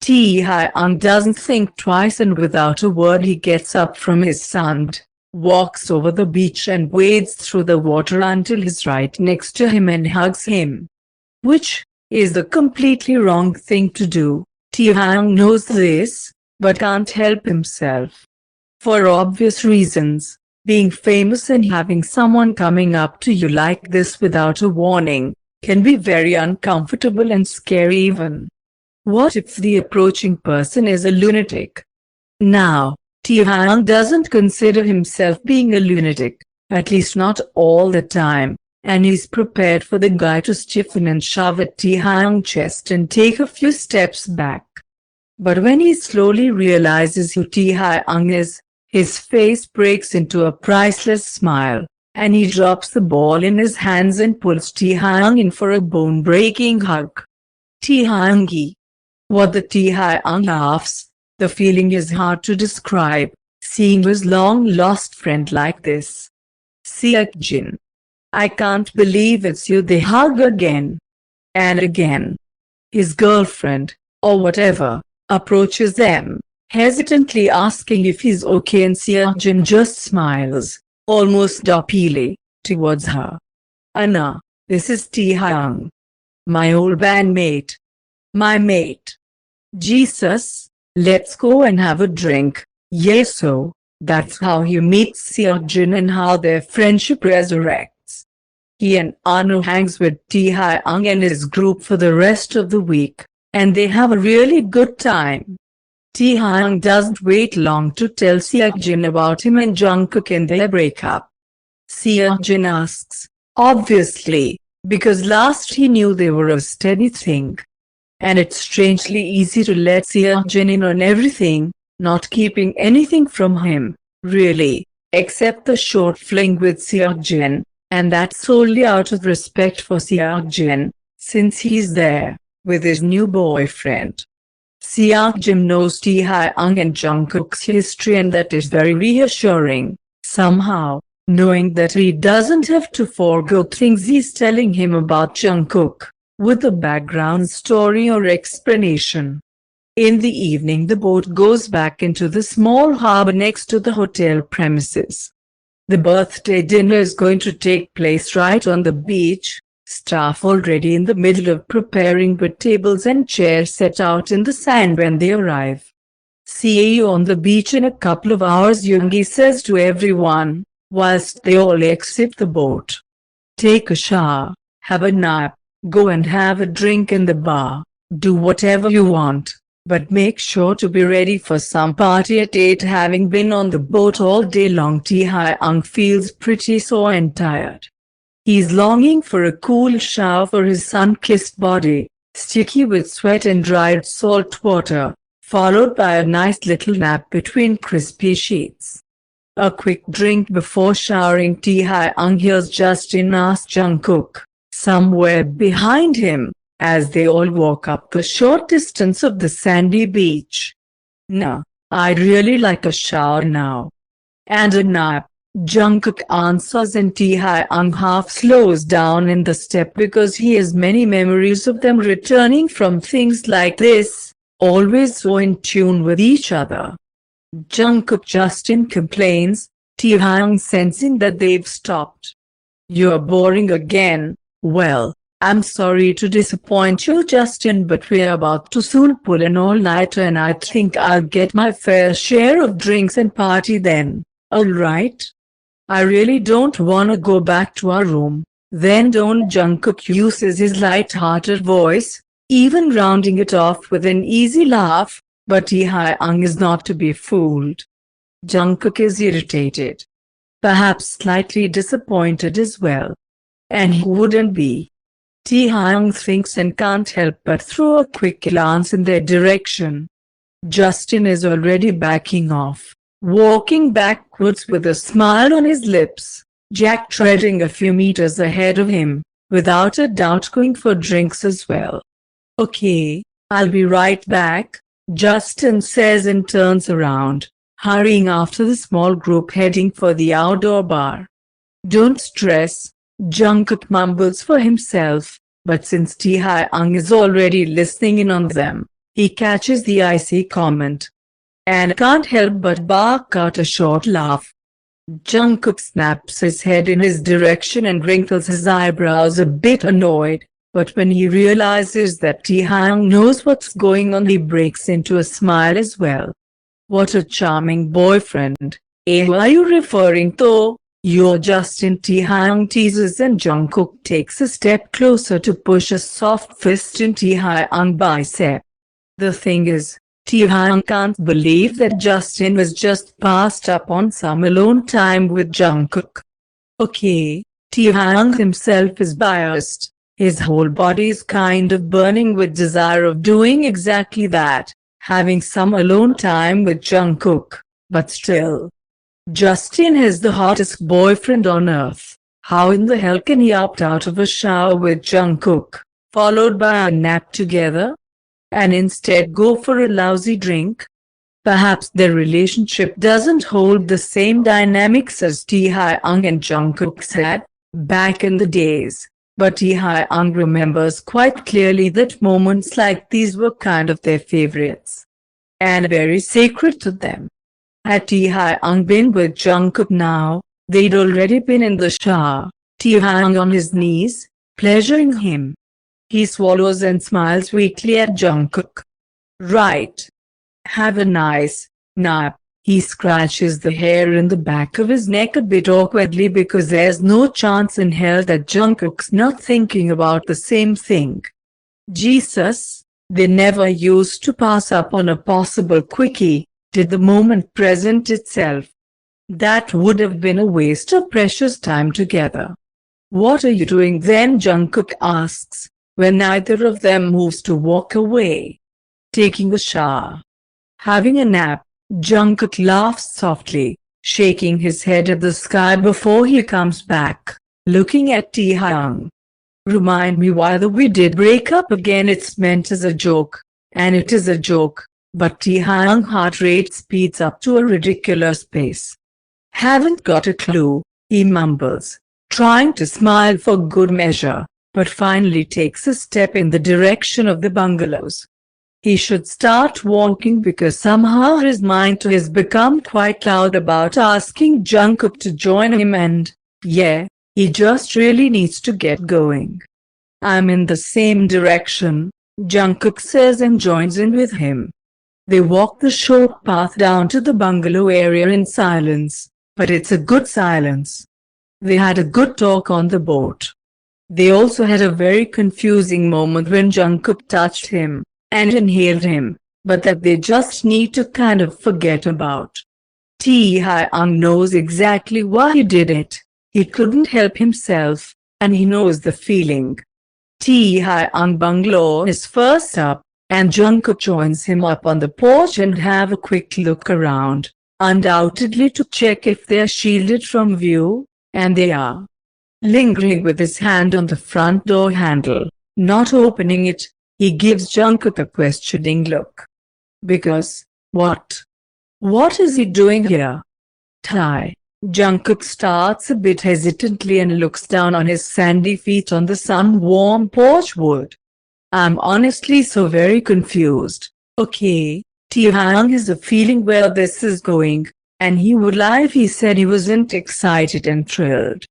Tae-hyung doesn't think twice, and without a word he gets up from his sand, walks over the beach and wades through the water until he's right next to him and hugs him. Which is the completely wrong thing to do. Tae-hyung knows this, but can't help himself. For obvious reasons, being famous and having someone coming up to you like this without a warning can be very uncomfortable and scary even. What if the approaching person is a lunatic? Now, Tae-hyung doesn't consider himself being a lunatic, at least not all the time, and he's prepared for the guy to stiffen and shove at Tae-hyung's chest and take a few steps back. But when he slowly realizes who Tae-hyung is, his face breaks into a priceless smile, and he drops the ball in his hands and pulls Tae-hyung in for a bone-breaking hug. Tae-hyung. What the Tae-hyung laughs. The feeling is hard to describe, seeing his long-lost friend like this. Seok-jin. I can't believe it's you. They hug again. And again. His girlfriend, or whatever, approaches them, hesitantly asking if he's okay, and Seok-jin just smiles, almost doppily, towards her. Anna, this is Tae-hyung. My old bandmate. My mate. Jesus, let's go and have a drink. Yes, so, that's how he meets Seok-jin and how their friendship resurrects. He and Anu hangs with Tae-hyung and his group for the rest of the week, and they have a really good time. Tae-hyung doesn't wait long to tell Seok-jin about him and Jungkook and their breakup. Seok-jin asks, obviously, because last he knew they were a steady thing. And it's strangely easy to let Seok-jin in on everything, not keeping anything from him, really, except the short fling with Seok-jin, and that's solely out of respect for Seok-jin, since he's there, with his new boyfriend. Seok-jin knows Tae-hyung and Jungkook's history, and that is very reassuring, somehow, knowing that he doesn't have to forego things he's telling him about Jungkook, with a background story or explanation. In the evening the boat goes back into the small harbor next to the hotel premises. The birthday dinner is going to take place right on the beach, staff already in the middle of preparing with tables and chairs set out in the sand when they arrive. See you on the beach in a couple of hours, Yoongi says to everyone, whilst they all exit the boat. Take a shower, have a nap, go and have a drink in the bar, do whatever you want, but make sure to be ready for some party at 8. Having been on the boat all day long, Tae-hyung feels pretty sore and tired. He's longing for a cool shower for his sun-kissed body, sticky with sweat and dried salt water, followed by a nice little nap between crispy sheets. A quick drink before showering. Tae-hyung hears Justin ask Jungkook, somewhere behind him, as they all walk up the short distance of the sandy beach. Nah, I'd really like a shower now. And a nap, Jungkook answers, and Tae-hyung half slows down in the step because he has many memories of them returning from things like this, always so in tune with each other. Jungkook Justin complains, Tae-hyung sensing that they've stopped. You're boring again. Well, I'm sorry to disappoint you, Justin, but we're about to soon pull an all-nighter, and I think I'll get my fair share of drinks and party then, alright? I really don't wanna go back to our room. Then don't. Jungkook uses his light-hearted voice, even rounding it off with an easy laugh, but Tae-hyung is not to be fooled. Jungkook is irritated. Perhaps slightly disappointed as well. And who wouldn't be? Tae-hyung thinks and can't help but throw a quick glance in their direction. Justin is already backing off, walking backwards with a smile on his lips, Jack treading a few meters ahead of him, without a doubt going for drinks as well. Okay, I'll be right back, Justin says and turns around, hurrying after the small group heading for the outdoor bar. Don't stress, Jungkook mumbles for himself, but since Tae-hyung is already listening in on them, he catches the icy comment and can't help but bark out a short laugh. Jungkook snaps his head in his direction and wrinkles his eyebrows a bit annoyed, but when he realizes that Taehyung knows what's going on, he breaks into a smile as well. What a charming boyfriend. Who are you referring to? You're Justin, Taehyung teases, and Jungkook takes a step closer to push a soft fist in Taehyung's bicep. The thing is, Taehyung can't believe that Justin was just passed up on some alone time with Jungkook. Okay, Taehyung himself is biased. His whole body is kind of burning with desire of doing exactly that, having some alone time with Jungkook, but still. Justin is the hottest boyfriend on earth. How in the hell can he opt out of a shower with Jungkook, followed by a nap together, and instead go for a lousy drink? Perhaps their relationship doesn't hold the same dynamics as Taehyung and Jungkook's had back in the days, but Taehyung remembers quite clearly that moments like these were kind of their favorites and very sacred to them. Had Taehyung been with Jungkook now, they'd already been in the shower, Taehyung on his knees, pleasuring him. He swallows and smiles weakly at Jungkook. Right. Have a nice nap. He scratches the hair in the back of his neck a bit awkwardly because there's no chance in hell that Jungkook's not thinking about the same thing. Jesus, they never used to pass up on a possible quickie, did the moment present itself. That would have been a waste of precious time together. What are you doing then? Jungkook asks, when neither of them moves to walk away. Taking a shower. Having a nap. Jungkook laughs softly, shaking his head at the sky before he comes back, looking at Taehyung. Remind me why we did break up again. It's meant as a joke, and it is a joke, but Taehyung's heart rate speeds up to a ridiculous pace. Haven't got a clue, he mumbles, trying to smile for good measure, but finally takes a step in the direction of the bungalows. He should start walking because somehow his mind has become quite loud about asking Jungkook to join him, and, yeah, he just really needs to get going. I'm in the same direction, Jungkook says and joins in with him. They walk the short path down to the bungalow area in silence, but it's a good silence. They had a good talk on the boat. They also had a very confusing moment when Jungkook touched him and inhaled him, but that they just need to kind of forget about. Taehyung knows exactly why he did it. He couldn't help himself, and he knows the feeling. Taehyung bungalow is first up, and Jungkook joins him up on the porch and have a quick look around, undoubtedly to check if they're shielded from view, and they are. Lingering with his hand on the front door handle, not opening it, he gives Jungkook a questioning look. Because, what? What is he doing here? Tae. Jungkook starts a bit hesitantly and looks down on his sandy feet on the sun-warm porch wood. I'm honestly so very confused. Okay, Taehyung has a feeling where this is going, and he would lie if he said he wasn't excited and thrilled.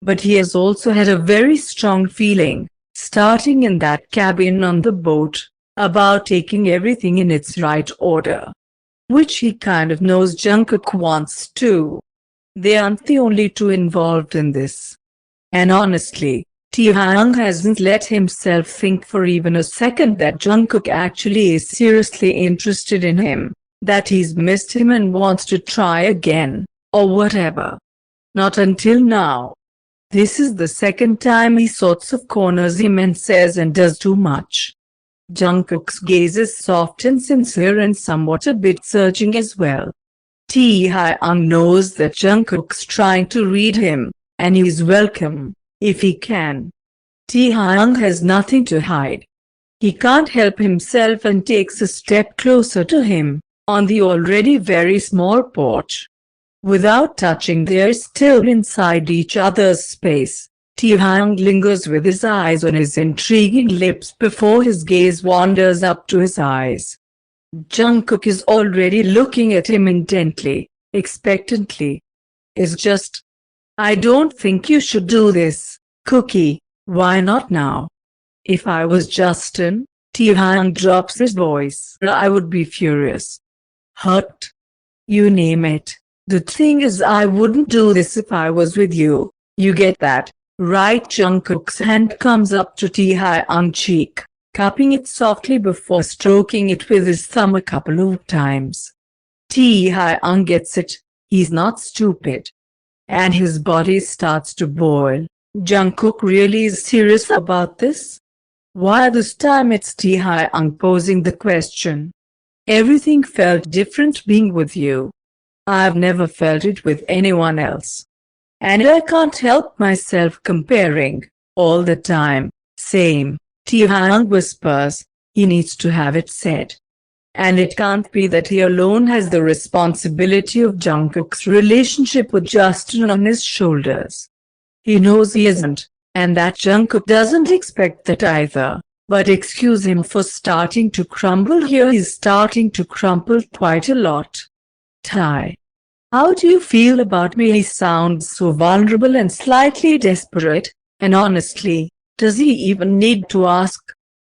But he has also had a very strong feeling, starting in that cabin on the boat, about taking everything in its right order. Which he kind of knows Jungkook wants to. They aren't the only two involved in this. And honestly, Taehyung hasn't let himself think for even a second that Jungkook actually is seriously interested in him, that he's missed him and wants to try again, or whatever. Not until now. This is the second time he sorts of corners him and says and does too much. Jungkook's gaze is soft and sincere and somewhat a bit searching as well. Taehyung knows that Jungkook's trying to read him, and he's welcome, if he can. Taehyung has nothing to hide. He can't help himself and takes a step closer to him, on the already very small porch. Without touching, they're still inside each other's space. Taehyung lingers with his eyes on his intriguing lips before his gaze wanders up to his eyes. Jungkook is already looking at him intently, expectantly. It's just, I don't think you should do this, Cookie. Why not now? If I was Justin, Taehyung drops his voice, I would be furious. Hurt. You name it. The thing is, I wouldn't do this if I was with you. You get that, right? Jungkook's hand comes up to Taehyung's cheek, cupping it softly before stroking it with his thumb a couple of times. Taehyung gets it. He's not stupid. And his body starts to boil. Jungkook really is serious about this? Why this time it's Taehyung posing the question. Everything felt different being with you. I've never felt it with anyone else. And I can't help myself comparing, all the time. Same, Taehyung whispers. He needs to have it said. And it can't be that he alone has the responsibility of Jungkook's relationship with Justin on his shoulders. He knows he isn't, and that Jungkook doesn't expect that either. But excuse him for starting to crumble here. He's starting to crumble quite a lot. Tae, how do you feel about me? He sounds so vulnerable and slightly desperate, and honestly, does he even need to ask?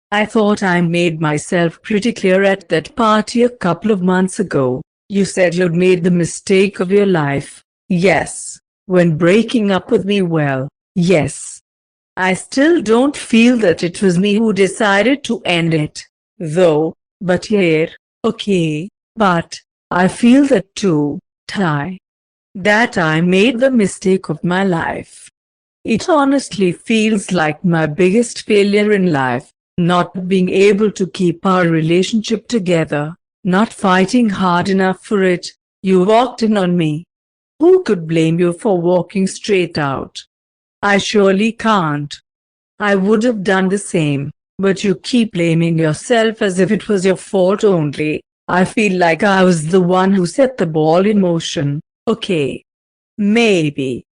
I thought I made myself pretty clear at that party a couple of months ago. You said you'd made the mistake of your life. Yes. When breaking up with me, well, yes. I still don't feel that it was me who decided to end it, though, but yeah, okay, but I feel that too, Tae. That I made the mistake of my life. It honestly feels like my biggest failure in life. Not being able to keep our relationship together, not fighting hard enough for it. You walked in on me. Who could blame you for walking straight out? I surely can't. I would have done the same, but you keep blaming yourself as if it was your fault only. I feel like I was the one who set the ball in motion. Okay. Maybe.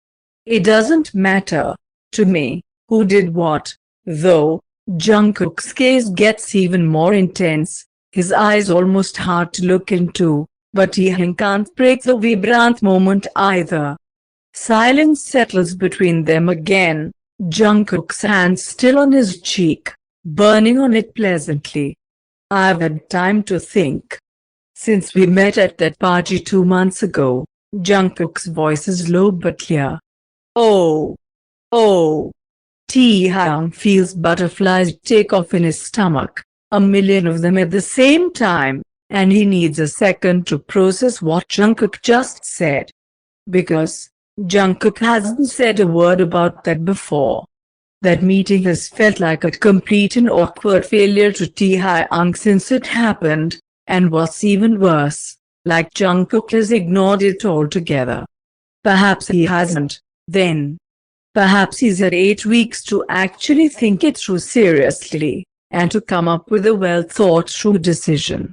It doesn't matter to me who did what, though. Jungkook's gaze gets even more intense, his eyes almost hard to look into, but he can't break the vibrant moment either. Silence settles between them again, Jungkook's hand still on his cheek, burning on it pleasantly. I've had time to think. Since we met at that party 2 months ago, Jungkook's voice is low but clear. Oh. Taehyung feels butterflies take off in his stomach, a million of them at the same time, and he needs a second to process what Jungkook just said. Because Jungkook hasn't said a word about that before. That meeting has felt like a complete and awkward failure to Taehyung since it happened, and what's even worse, like Jungkook has ignored it altogether. Perhaps he hasn't, then. Perhaps he's had 8 weeks to actually think it through seriously, and to come up with a well-thought-through decision.